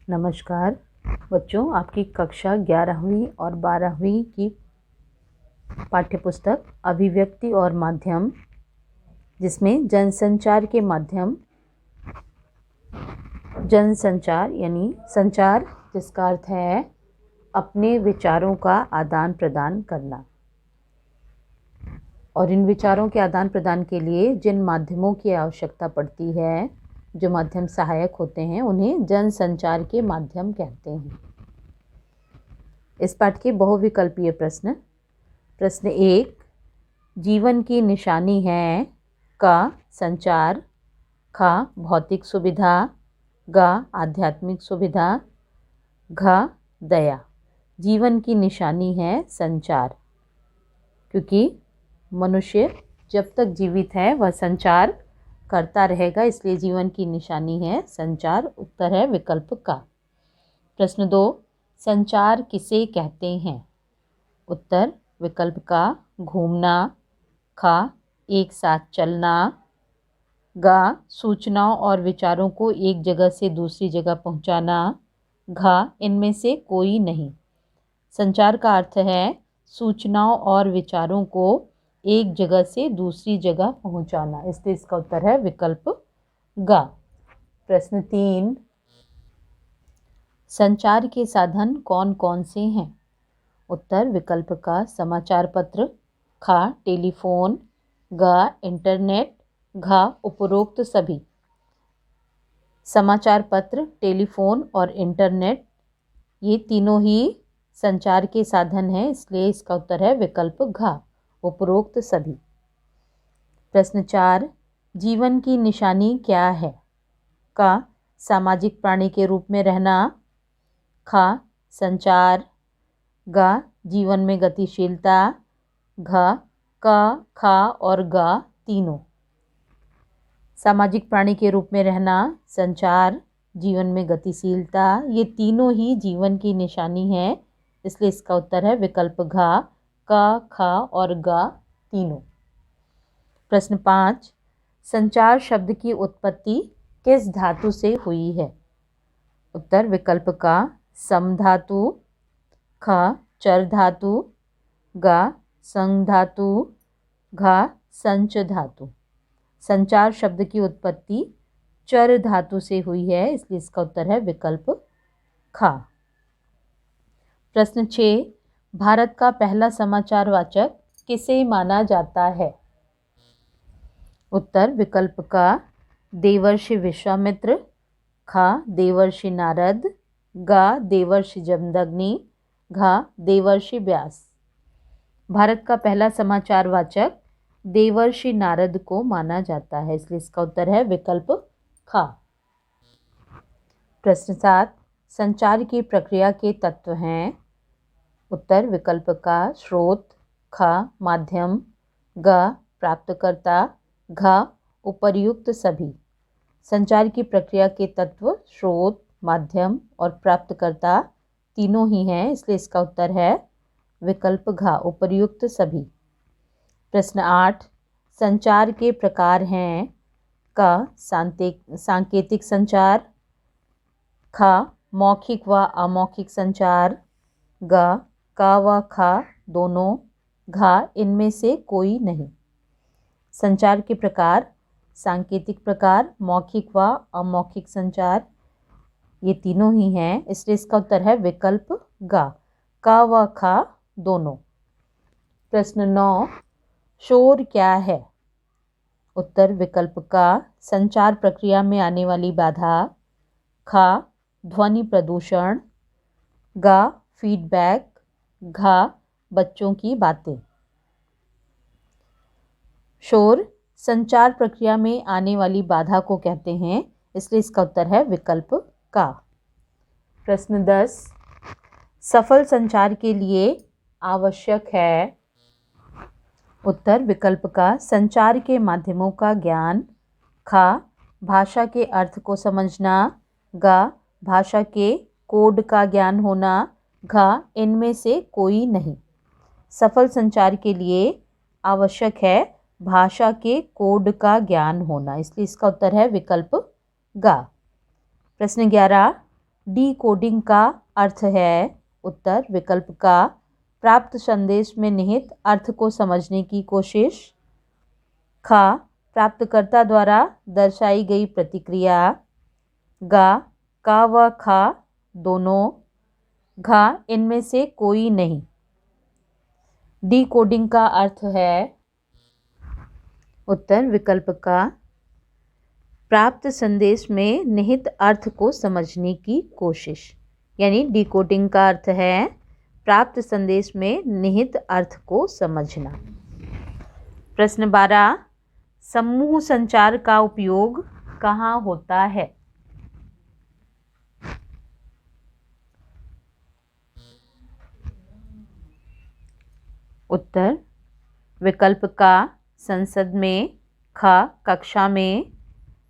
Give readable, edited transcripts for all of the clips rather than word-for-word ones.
नमस्कार बच्चों, आपकी कक्षा 11वीं और 12वीं की पाठ्यपुस्तक अभिव्यक्ति और माध्यम, जिसमें जनसंचार के माध्यम, जनसंचार यानी संचार जिसका अर्थ है अपने विचारों का आदान प्रदान करना, और इन विचारों के आदान प्रदान के लिए जिन माध्यमों की आवश्यकता पड़ती है, जो माध्यम सहायक होते हैं, उन्हें जनसंचार के माध्यम कहते हैं। इस पाठ के बहुविकल्पीय प्रश्न। प्रश्न 1, जीवन की निशानी है का संचार, खा भौतिक सुविधा, गा आध्यात्मिक सुविधा, घा दया। जीवन की निशानी है संचार, क्योंकि मनुष्य जब तक जीवित है वह संचार करता रहेगा, इसलिए जीवन की निशानी है संचार। उत्तर है विकल्प का। प्रश्न 2, संचार किसे कहते हैं? उत्तर विकल्प का घूमना, खा एक साथ चलना, गा सूचनाओं और विचारों को एक जगह से दूसरी जगह पहुंचाना, घा इनमें से कोई नहीं। संचार का अर्थ है सूचनाओं और विचारों को एक जगह से दूसरी जगह पहुंचाना, इसलिए इसका उत्तर है विकल्प गा। प्रश्न 3, संचार के साधन कौन कौन से हैं? उत्तर विकल्प का समाचार पत्र, खा टेलीफोन, गा इंटरनेट, घा उपरोक्त सभी। समाचार पत्र, टेलीफोन और इंटरनेट ये तीनों ही संचार के साधन हैं, इसलिए इसका उत्तर है विकल्प घा, उपरोक्त सभी। प्रश्न 4, जीवन की निशानी क्या है? का सामाजिक प्राणी के रूप में रहना, खा संचार, गा जीवन में गतिशीलता, घा का खा और गा तीनों। सामाजिक प्राणी के रूप में रहना, संचार, जीवन में गतिशीलता, ये तीनों ही जीवन की निशानी है, इसलिए इसका उत्तर है विकल्प घा, का खा और गा तीनों। प्रश्न 5, संचार शब्द की उत्पत्ति किस धातु से हुई है? उत्तर विकल्प का सम धातु, खा चर धातु, गा संग धातु, घा संच धातु। संचार शब्द की उत्पत्ति चर धातु से हुई है, इसलिए इसका उत्तर है विकल्प खा। प्रश्न 6, भारत का पहला समाचार वाचक किसे माना जाता है? उत्तर विकल्प का देवर्षि विश्वामित्र, खा देवर्षि नारद, गा देवर्षि जमदग्नि, घा देवर्षि व्यास। भारत का पहला समाचार वाचक देवर्षि नारद को माना जाता है, इसलिए इसका उत्तर है विकल्प खा। प्रश्न 7, संचार की प्रक्रिया के तत्व हैं? उत्तर विकल्प का स्रोत, खा माध्यम, गा प्राप्तकर्ता, घा उपर्युक्त सभी। संचार की प्रक्रिया के तत्व स्रोत, माध्यम और प्राप्तकर्ता तीनों ही हैं, इसलिए इसका उत्तर है विकल्प घा, उपर्युक्त सभी। प्रश्न 8, संचार के प्रकार हैं? का सांकेतिक संचार, खा मौखिक व अमौखिक संचार, गा का व खा दोनों, घा इनमें से कोई नहीं। संचार के प्रकार सांकेतिक प्रकार, मौखिक व अमौखिक संचार ये तीनों ही हैं, इसलिए इसका उत्तर है विकल्प गा, का व खा दोनों। प्रश्न 9, शोर क्या है? उत्तर विकल्प का संचार प्रक्रिया में आने वाली बाधा, खा ध्वनि प्रदूषण, गा फीडबैक, घा बच्चों की बातें। शोर संचार प्रक्रिया में आने वाली बाधा को कहते हैं, इसलिए इसका उत्तर है विकल्प का। प्रश्न 10, सफल संचार के लिए आवश्यक है? उत्तर विकल्प का संचार के माध्यमों का ज्ञान, खा भाषा के अर्थ को समझना, गा भाषा के कोड का ज्ञान होना, घा इनमें से कोई नहीं। सफल संचार के लिए आवश्यक है भाषा के कोड का ज्ञान होना, इसलिए इसका उत्तर है विकल्प गा। प्रश्न 11, डिकोडिंग का अर्थ है? उत्तर विकल्प का प्राप्त संदेश में निहित अर्थ को समझने की कोशिश। ख प्राप्तकर्ता द्वारा दर्शाई गई प्रतिक्रिया। ग का व ख दोनों। घ इनमें से कोई नहीं। डिकोडिंग का अर्थ है? उत्तर विकल्प का प्राप्त संदेश में निहित अर्थ को समझने की कोशिश। यानी डिकोडिंग का अर्थ है प्राप्त संदेश में निहित अर्थ को समझना। प्रश्न 12, समूह संचार का उपयोग कहाँ होता है? उत्तर विकल्प का संसद में। ख कक्षा में।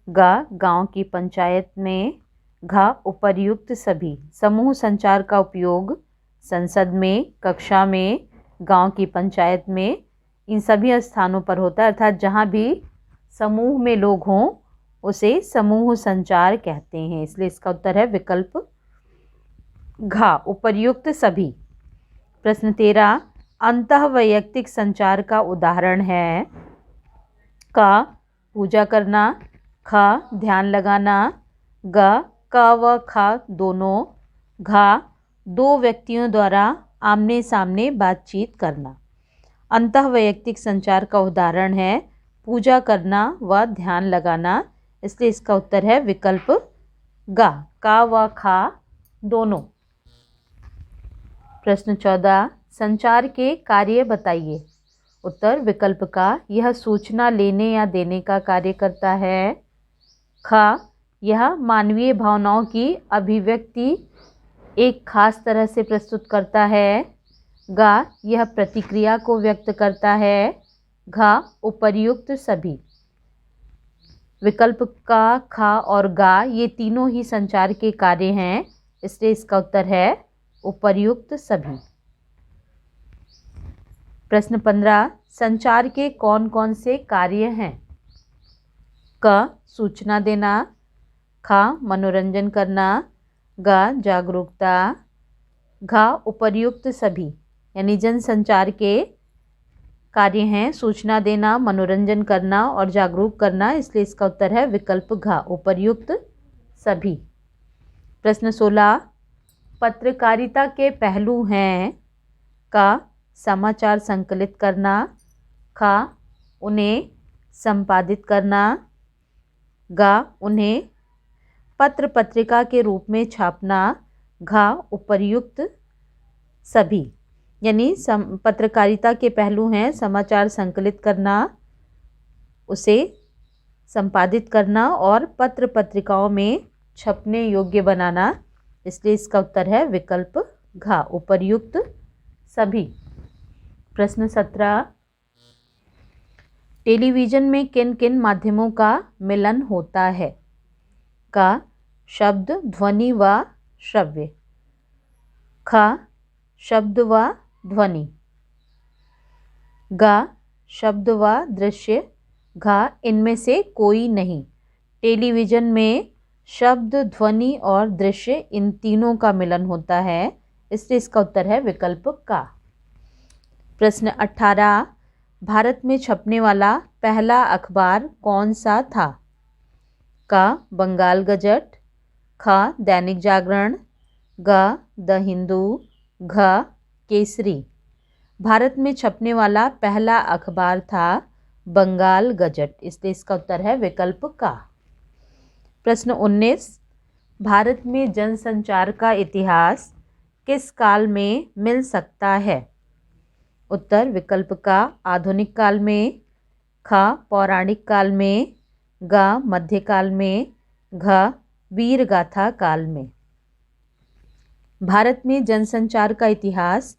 ग गांव की पंचायत में। घ उपर्युक्त सभी। समूह संचार का उपयोग संसद में, कक्षा में, गांव की पंचायत में, इन सभी स्थानों पर होता है। अर्थात जहां भी समूह में लोग हों उसे समूह संचार कहते हैं। इसलिए इसका उत्तर है विकल्प घ उपर्युक्त सभी। प्रश्न 13, अंतःवैयक्तिक संचार का उदाहरण है? क पूजा करना। ख ध्यान लगाना। ग क व ख दोनों। घ दो व्यक्तियों द्वारा आमने सामने बातचीत करना। अंतःवैयक्तिक संचार का उदाहरण है पूजा करना व ध्यान लगाना। इसलिए इसका उत्तर है विकल्प ग का व ख दोनों। प्रश्न 14, संचार के कार्य बताइए। उत्तर विकल्प का यह सूचना लेने या देने का कार्य करता है। ख यह मानवीय भावनाओं की अभिव्यक्ति एक खास तरह से प्रस्तुत करता है। ग यह प्रतिक्रिया को व्यक्त करता है। घ उपर्युक्त सभी। विकल्प का ख और ग ये तीनों ही संचार के कार्य हैं। इसलिए इसका उत्तर है उपर्युक्त सभी। प्रश्न 15, संचार के कौन कौन से कार्य हैं? क सूचना देना। ख मनोरंजन करना। ग जागरूकता। घ उपर्युक्त सभी। यानी जन संचार के कार्य हैं सूचना देना, मनोरंजन करना और जागरूक करना। इसलिए इसका उत्तर है विकल्प घ उपर्युक्त सभी। प्रश्न 16, पत्रकारिता के पहलू हैं? क समाचार संकलित करना। ख उन्हें संपादित करना। ग उन्हें पत्र पत्रिका के रूप में छापना। घ उपर्युक्त सभी। यानी पत्रकारिता के पहलू हैं समाचार संकलित करना, उसे संपादित करना और पत्र पत्रिकाओं में छपने योग्य बनाना। इसलिए इसका उत्तर है विकल्प घ उपर्युक्त सभी। प्रश्न 17, टेलीविज़न में किन किन माध्यमों का मिलन होता है? क शब्द, ध्वनि व श्रव्य। ख शब्द व ध्वनि। ग शब्द व दृश्य। घ इनमें से कोई नहीं। टेलीविज़न में शब्द, ध्वनि और दृश्य इन तीनों का मिलन होता है। इसलिए इसका उत्तर है विकल्प का। प्रश्न 18, भारत में छपने वाला पहला अखबार कौन सा था? क बंगाल गजट। ख दैनिक जागरण। ग द हिंदू। घ केसरी। भारत में छपने वाला पहला अखबार था बंगाल गजट। इसलिए इसका उत्तर है विकल्प का। प्रश्न 19, भारत में जनसंचार का इतिहास किस काल में मिल सकता है? उत्तर विकल्प का आधुनिक काल में। ख पौराणिक काल में। ग मध्यकाल में। घ वीर गाथा काल में। भारत में जनसंचार का इतिहास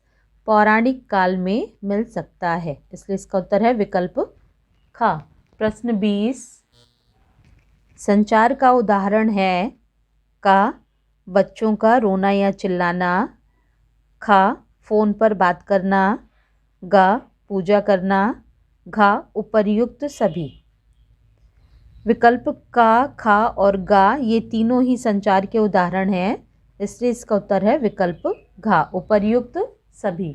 पौराणिक काल में मिल सकता है। इसलिए इसका उत्तर है विकल्प ख। प्रश्न 20, संचार का उदाहरण है? क बच्चों का रोना या चिल्लाना। ख फ़ोन पर बात करना। ग पूजा करना। घ उपर्युक्त सभी। विकल्प का, ख और ग ये तीनों ही संचार के उदाहरण हैं। इसलिए इसका उत्तर है विकल्प घ, उपर्युक्त सभी।